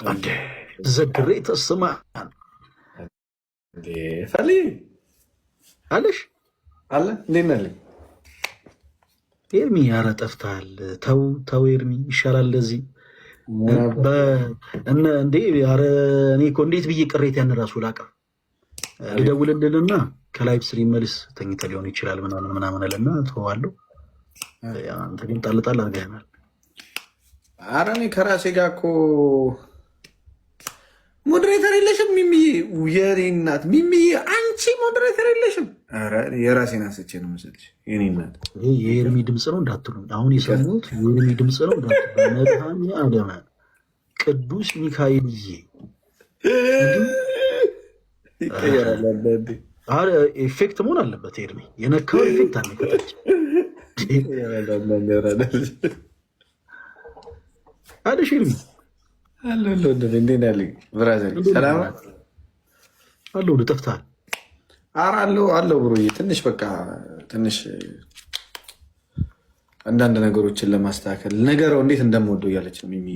አንዴ ዘግሬት ተስማን ፈሊ አለሽ አለ እንዴት ነህ ኤርሚ? ኧረ ጠፍተሃል። ተው ኤርሚ ይሻላል እንደዚህ እንዴ። ኧረ እኔ እኮ እንዴት ብዬ ቅሬታን እራሱ ላቀርብ ልደውልልንና ከላይቭ ስትሪም መልስ ተኝተህ ሊሆን ይችላል ምናምን አለና ተዋለሁ። አንተ ግን ጣልጣል አድርገህናል። ኧረ እኔ ከራሴ ጋር እኮ ሞዴሬተር የለሽም ሚሚዬ፣ የኔ እናት ሚሚዬ፣ አንቺ ሞዴሬተር የለሽም። ኧረ የራሴን አንስቼ ነው የምሰጥሽ የኔ እናት። የኤርሚ ድምፅ ነው እንዳትሉ፣ አሁን የሰሙት የኤርሚ ድምፅ ነው እንዳትሉ። መድኃኒዓለም ቅዱስ ሚካኤልዬ ኢፌክት መሆን አለበት። ኤርሚ የነካው ኢፌክት አለ ከታች አለሽ። ኤርሚ እንዴት ያለ ብራዘር ሰላም አለው። ጠፍተሃል። ኧረ አለው ብሮዬ፣ ትንሽ በቃ ትንሽ አንዳንድ ነገሮችን ለማስተካከል ነገረው እንዴት እንደምወደው እያለች ነው ሚሚ